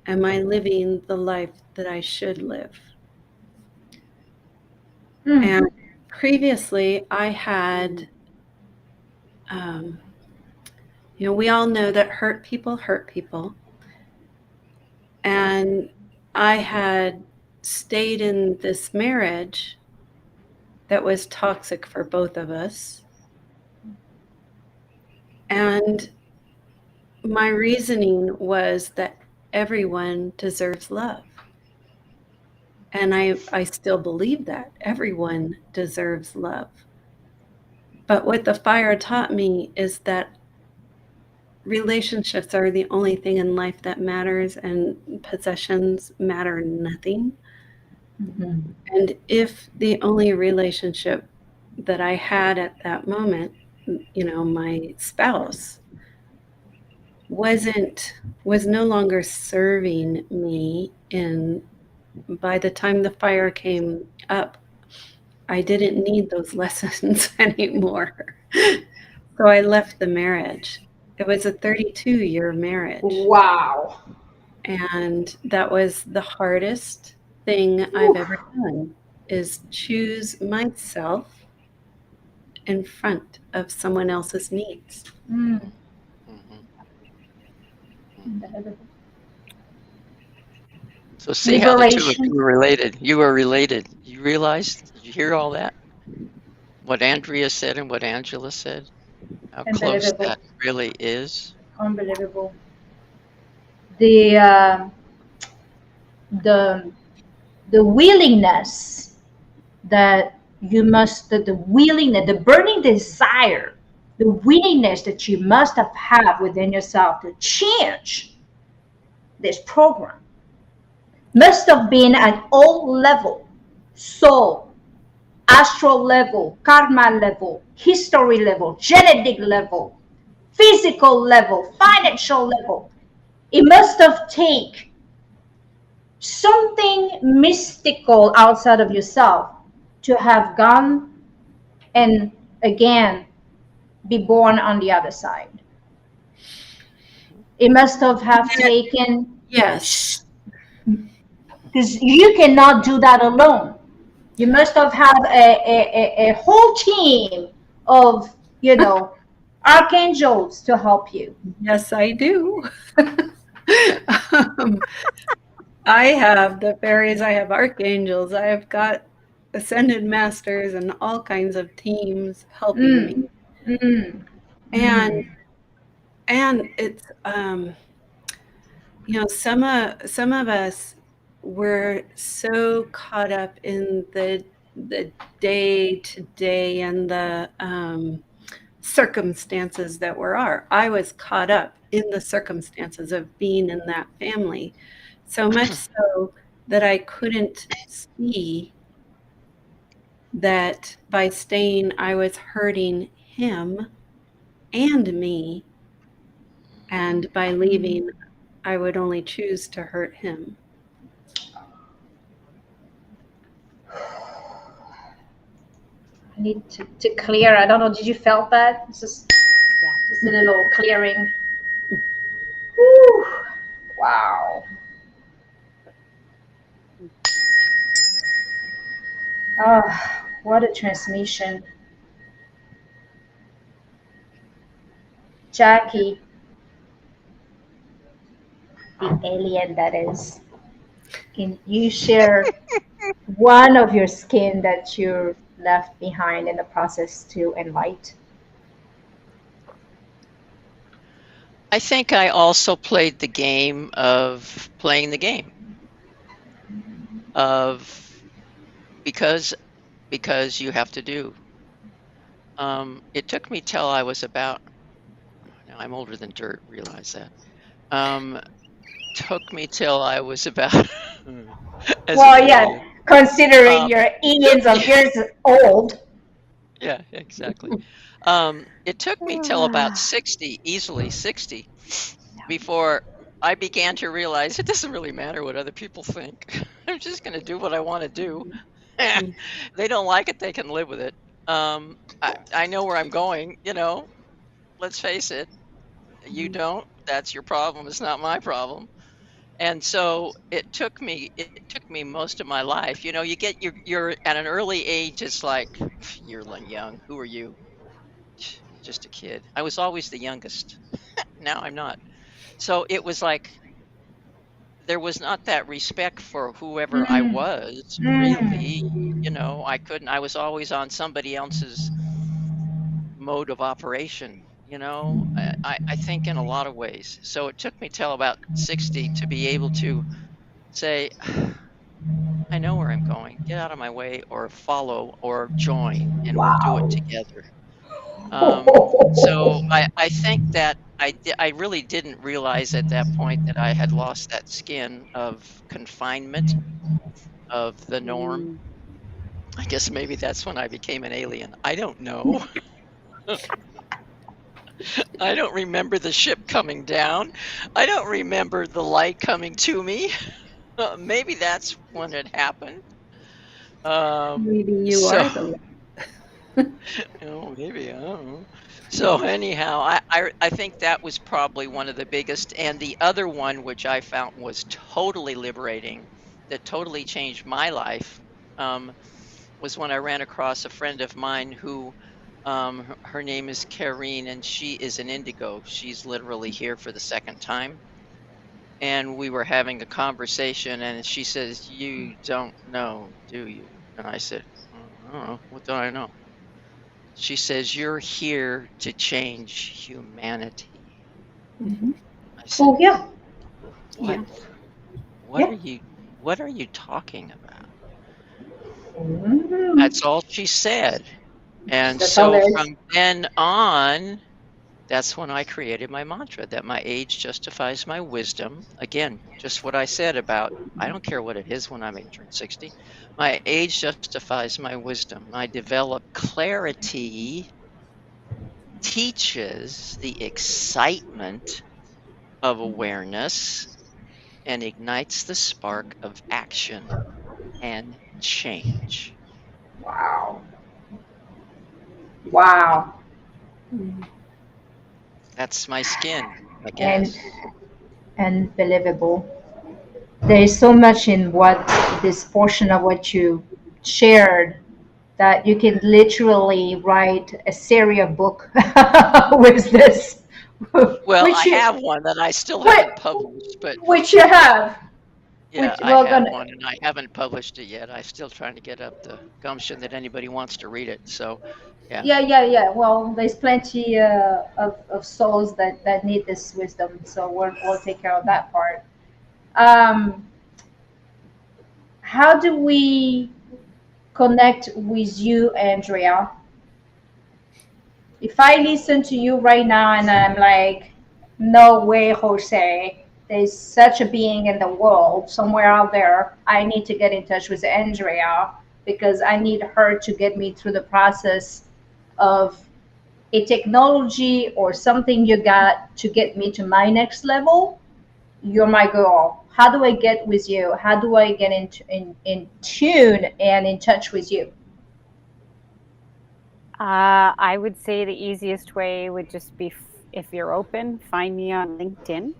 am I living the life that I should live? And previously I had, we all know that hurt people. And I had stayed in this marriage that was toxic for both of us. And my reasoning was that everyone deserves love. And I still believe that everyone deserves love. But what the fire taught me is that relationships are the only thing in life that matters, and possessions matter nothing. And if the only relationship that I had at that moment, my spouse, was no longer serving me, and by the time the fire came up, I didn't need those lessons anymore. So I left the marriage. It was a 32-year marriage. Wow. And that was the hardest thing I've ever done, is choose myself in front of someone else's needs. So see how the two of you were related. You were related. You realized? Did you hear all that? What Andrea said and what Angela said? How close that really is. Unbelievable. The willingness that you must, the willingness, the burning desire, the willingness that you must have within yourself to change this program must have been at all level: soul, astral level, karma level, history level, genetic level, physical level, financial level. It must have taken something mystical outside of yourself to have gone and again be born on the other side. It must have taken, yes, because you cannot do that alone. You must have had a whole team of archangels to help you. Yes, I do. I have the fairies, I have archangels, I have got ascended masters and all kinds of teams helping me. And it's some of us were so caught up in the day to day and the circumstances that were I was caught up in the circumstances of being in that family, so much so that I couldn't see that by staying I was hurting him and me, and by leaving I would only choose to hurt him. I need to clear. I don't know. Did you felt that? It's just a little clearing. Whew. Wow. Oh, what a transmission. Jackie, the alien that is. Can you share one of your skin that you left behind in the process to enlighten? I think I also played the game of playing the game of because you have to do. It took me till I was about, now I'm older than dirt, realize that. Took me till I was about as an Well, yeah, alien. considering Um, you're millions of years old. yeah, exactly. It took me till about 60, easily 60, before I began to realize it doesn't really matter what other people think. I'm just going to do what I want to do. They don't like it, they can live with it. I know where I'm going, let's face it. You don't, that's your problem. It's not my problem. And so it took me most of my life. You're at an early age, it's like, you're young. Who are you? Just a kid. I was always the youngest. Now I'm not. So it was like there was not that respect for whoever I Mm, was, really. mm. I was always on somebody else's mode of operation, I think in a lot of ways. So it took me till about 60 to be able to say, I know where I'm going. Get out of my way, or follow, or join, and we'll do it Wow. together. So I think that I really didn't realize at that point that I had lost that skin of confinement of the norm. I guess maybe that's when I became an alien. I don't know. I don't remember the ship coming down. I don't remember the light coming to me. Maybe that's when it happened. Maybe you So are the maybe, I don't know. So anyhow, I think that was probably one of the biggest. And the other one, which I found was totally liberating, that totally changed my life, was when I ran across a friend of mine who, her name is Karine, and she is an indigo. She's literally here for the second time. And we were having a conversation, and she says, "You don't know, do you?" And I said, I don't know. What do I know?" She says, "You're here to change humanity." I said, Oh, yeah. "What? yeah. What Yeah. are you what are you talking about?" Mm. That's all she said. And That's all so there is. from then on, that's when I created my mantra that my age justifies my wisdom. Again, just what I said about I don't care what it is when I may turn 60. My age justifies my wisdom. I develop clarity, teaches the excitement of awareness, and ignites the spark of action and change. Wow. Wow. That's my skin, I And guess. unbelievable. There is so much in what this portion of what you shared that you can literally write a series of book with this, Well, which I you have one that I still haven't what published, but which you have, yeah, which I well have gonna one and I haven't published it yet. I'm still trying to get up the gumption that anybody wants to read it. So, yeah. yeah. Well, there's plenty of souls that need this wisdom, so we'll take care of that part. Um, how do we connect with you, Andrea? If I listen to you right now and I'm like, no way, Jose, there's such a being in the world somewhere out there. I need to get in touch with Andrea because I need her to get me through the process of a technology or something you got to get me to my next level. You're my girl. How do I get with you? How do I get in tune and in touch with you? I would say the easiest way would just be if you're open, find me on LinkedIn.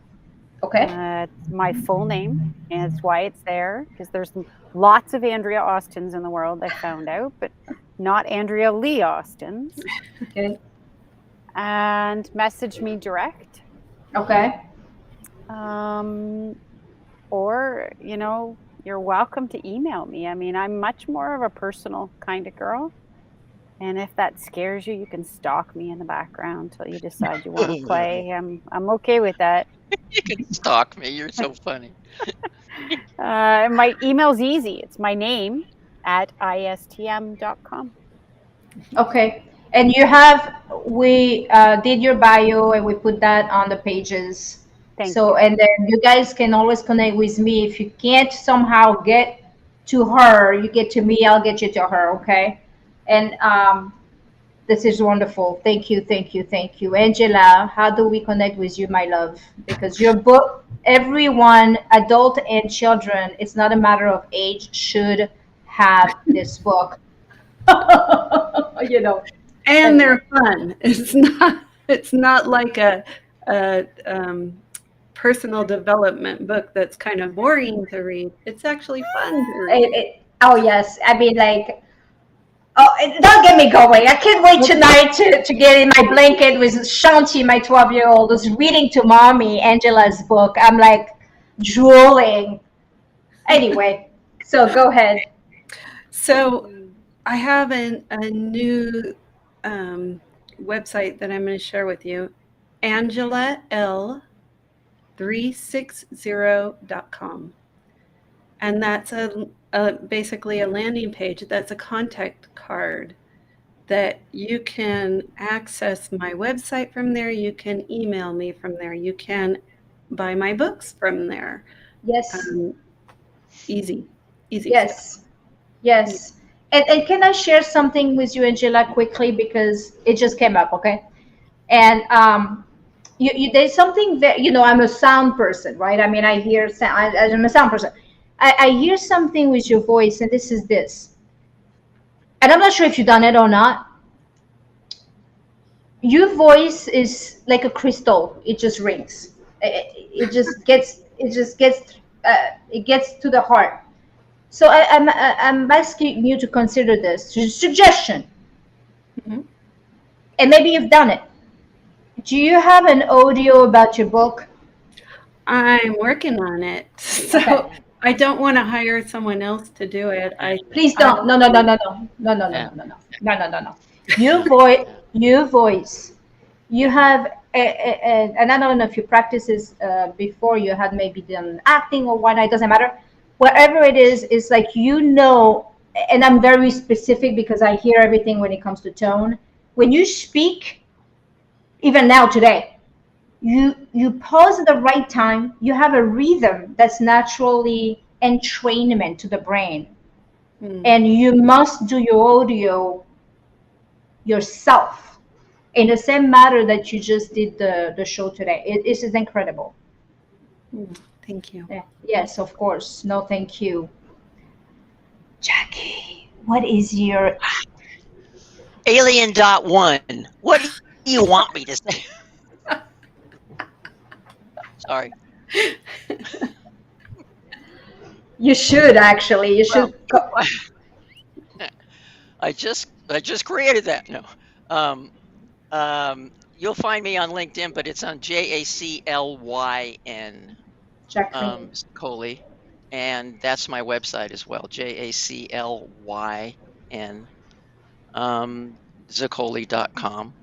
Okay. It's my full name, and it's why it's there because there's lots of Andrea Austins in the world. I found out, but not Andrea Leigh Austins. Okay. And message me direct. Okay. Um, or you're welcome to email me. I mean, I'm much more of a personal kind of girl. And if that scares you, you can stalk me in the background till you decide you want to play. I'm okay with that. You can stalk me. You're so funny. My email's easy. It's my name at istm.com. Okay. And we did your bio and we put that on the pages. Thank So, you. and then you guys can always connect with me. If you can't somehow get to her, you get to me, I'll get you to her. Okay. And this is wonderful. Thank you, thank you, thank you. Angela, how do we connect with you, my love? Because your book, everyone, adult and children, it's not a matter of age, should have this book. You know, And anyway. they're fun. It's not like a personal development book that's kind of boring to read. It's actually fun to read. Oh yes, I mean like, oh, don't get me going. I can't wait tonight to get in my blanket with Shanti, my 12-year-old, who's reading to mommy Angela's book. I'm like drooling. Anyway, so go ahead. So I have a new website that I'm going to share with you, AngelaL360.com. And that's basically a landing page. That's a contact card that you can access my website from there. You can email me from there. You can buy my books from there. Yes, Easy stuff. yes, yes. And can I share something with you, Angela, quickly because it just came up, okay? And there's something that I'm a sound person, right? I mean, I hear sound. I'm a sound person. I hear something with your voice, and this is this. And I'm not sure if you've done it or not. Your voice is like a crystal. It just rings. It just gets. It just gets. It gets to the heart. So I'm asking you to consider this suggestion, Mhm. and maybe you've done it. Do you have an audio about your book? I'm working on it. So Okay. I don't want to hire someone else to do it. Please I don't. No, no, no, no, no, no, no, no, Yeah. no, no, no, no, no, no. Your voice. You have, and I don't know if you practice this before. You had maybe done acting or whatnot. It doesn't matter. Whatever it is, it's like and I'm very specific because I hear everything when it comes to tone. When you speak, even now today, you pause at the right time. You have a rhythm that's naturally entrainment to the brain, and you must do your audio yourself in the same manner that you just did the show today. It is incredible. Thank you. Yeah. Yes, of course. No, thank you. Jackie, what is your Alien.1. What do you want me to say? Sorry. You should actually. You should. I just created that. No. You'll find me on LinkedIn, but it's on JACLYN. Jacqueline. Zoccoli, and that's my website as well. JACLYN. Zoccoli.com.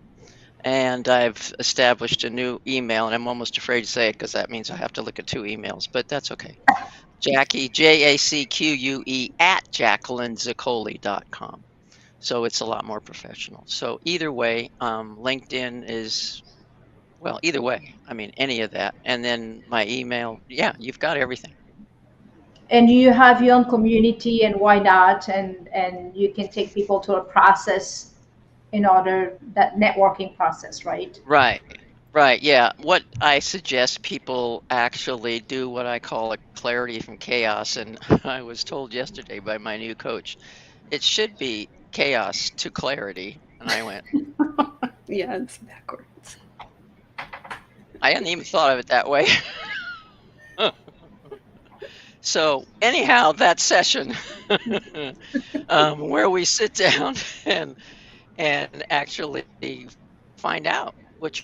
And I've established a new email, and I'm almost afraid to say it because that means I have to look at 2 emails, but that's okay. Jacque, JACQUE at JacquelineZoccoli.com. So it's a lot more professional. So either way, LinkedIn is, well, either way, I mean, any of that. And then my email, yeah, you've got everything. And you have your own community, and why not? And you can take people to a process in order that networking process, right? Right, yeah. What I suggest people actually do what I call a clarity from chaos, and I was told yesterday by my new coach, it should be chaos to clarity. And I went, Yeah, it's backwards. I hadn't even thought of it that way. So anyhow, that session where we sit down and actually find out what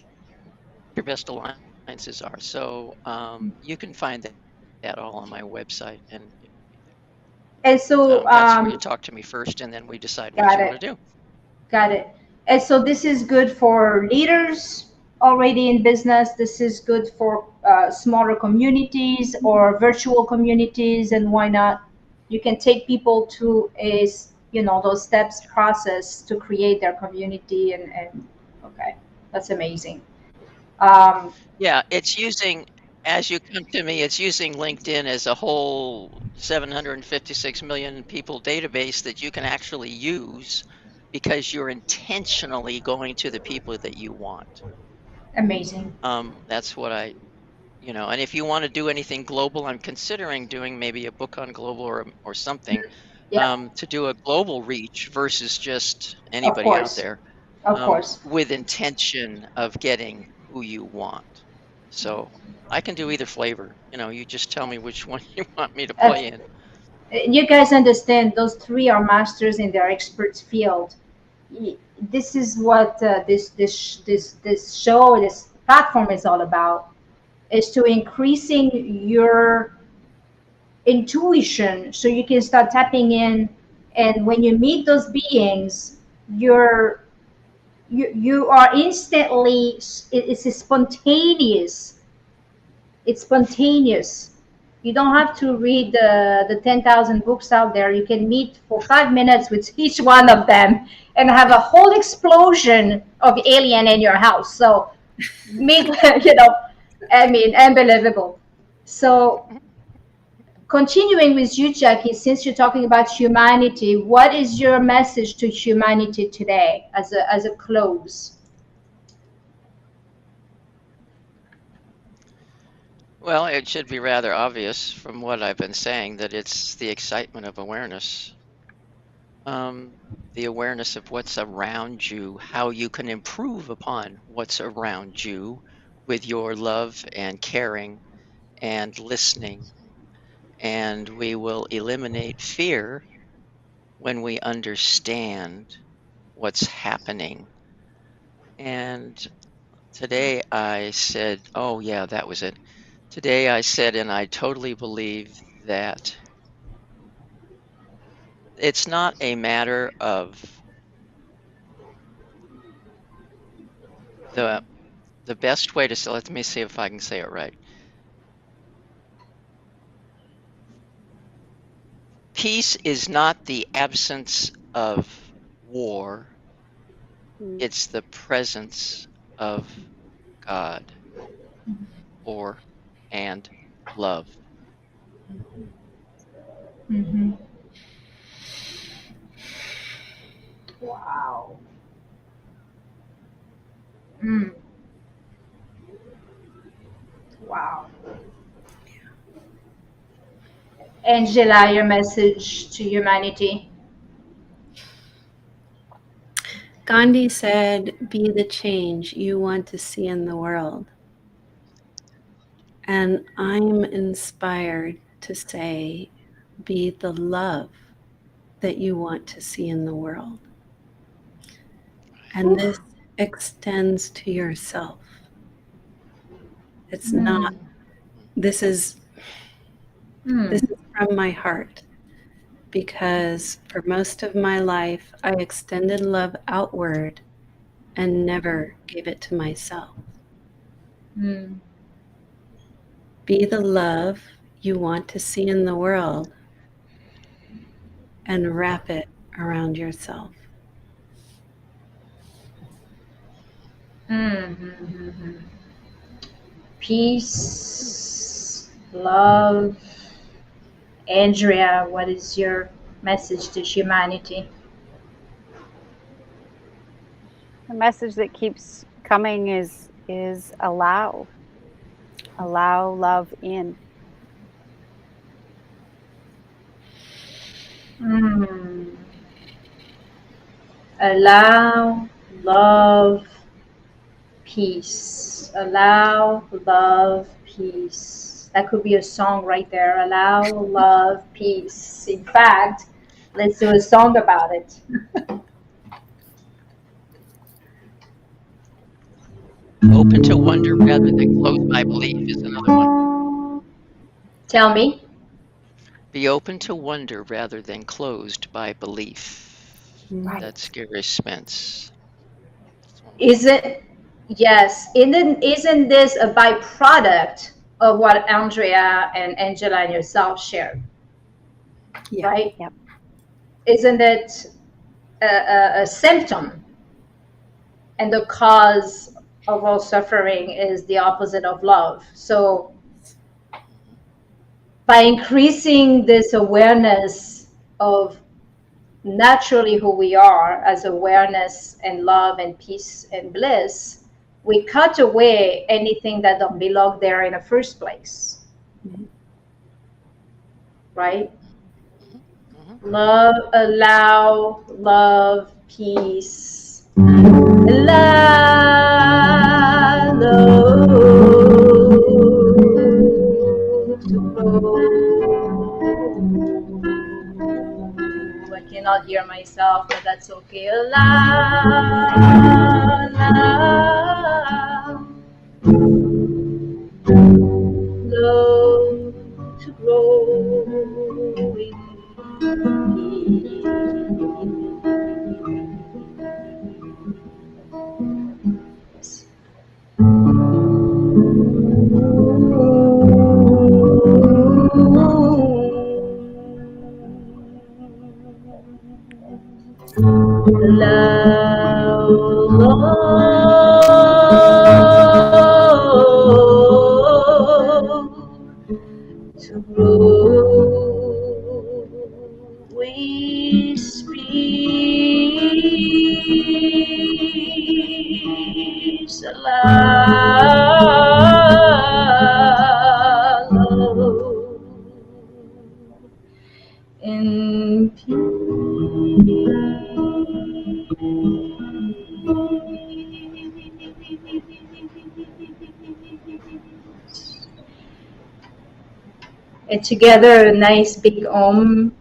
your best alliances are. So you can find that all on my website. And And so, That's where you talk to me first, and then we decide what got you want it. to do. Got it. And so this is good for leaders already in business. This is good for smaller communities or virtual communities. And why not? You can take people to a, those steps process to create their community. And okay, that's amazing. Um, Yeah, it's using, as you come to me, it's using LinkedIn as a whole 756 million people database that you can actually use because you're intentionally going to the people that you want. Amazing. That's what and if you want to do anything global, I'm considering doing maybe a book on global or something, Yeah, to do a global reach versus just of anybody out course. there, Of course. with intention of getting who you want. So I can do either flavor. You just tell me which one you want me to Uh, play in. you guys understand those three are masters in their experts field. This is what this show, this platform is all about, is to increasing your intuition so you can start tapping in, and when you meet those beings, you are instantly, it's a spontaneous, it's spontaneous. You don't have to read the 10,000 books out there. You can meet for 5 minutes with each one of them and have a whole explosion of alien in your house. So meet, I mean, unbelievable. So continuing with you, Jackie, since you're talking about humanity, what is your message to humanity today as a close? Well, it should be rather obvious from what I've been saying that it's the excitement of awareness. The awareness of what's around you, how you can improve upon what's around you with your love and caring and listening. And we will eliminate fear when we understand what's happening. And today I said, oh, yeah, that was it. Today I said, and I totally believe that it's not a matter of the best way to say, let me see if I can say it right. Peace is not the absence of war, it's the presence of God and love. Mm-hmm. Wow. Mm. Wow. Angela, your message to humanity. Gandhi said, "Be the change you want to see in the world." And I'm inspired to say, be the love that you want to see in the world. And this extends to yourself. It's not, this is from my heart, because for most of my life, I extended love outward and never gave it to myself. Mm. Be the love you want to see in the world and wrap it around yourself. Mm-hmm. Peace, love. Andrea, what is your message to humanity? The message that keeps coming is allow love in. Mm. Allow, love, peace. Allow, love, peace. That could be a song right there. Allow, love, peace. In fact, let's do a song about it. Open to wonder rather than closed by belief is another one. Tell me. Be open to wonder rather than closed by belief. Right. That's Gary Spence. Isn't yes? Isn't this a byproduct of what Andrea and Angela and yourself shared? Yeah. Right? Yep. Isn't it a symptom? And the cause of all suffering is the opposite of love. So by increasing this awareness of naturally who we are as awareness and love and peace and bliss, we cut away anything that don't belong there in the first place. Mhm. Right? Mhm. Love, allow, love, peace, allow, love to grow. I cannot hear myself, but that's okay. Allow, love to grow in peace. Allow love to grow with peace. Allow love in peace. And together, a nice big om.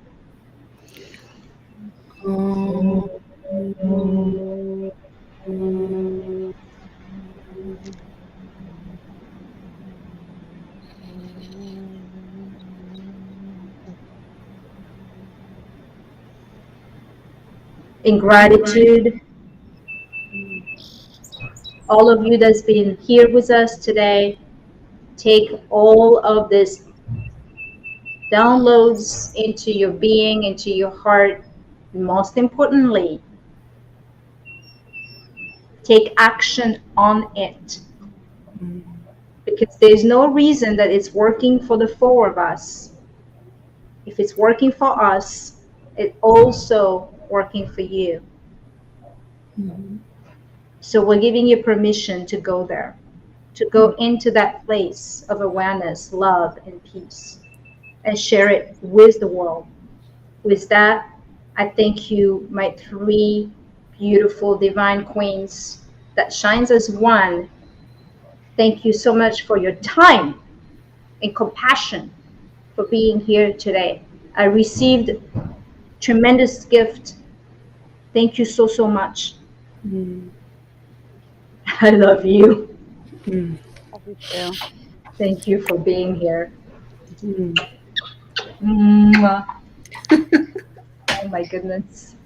In gratitude, all of you that's been here with us today, take all of this downloads into your being, into your heart. Most importantly, take action on it. Because there's no reason that it's working for the four of us. If it's working for us, it's also working for you. Mhm. So we're giving you permission to go there, to go into that place of awareness, love, and peace, and share it with the world. With that, I thank you, my three beautiful divine queens that shines as one. Thank you so much for your time and compassion for being here today. I received tremendous gift. Thank you so, so much. Mm. I love you. Mm. Love you too. Thank you for being here. Mm. Mwah. Oh my goodness.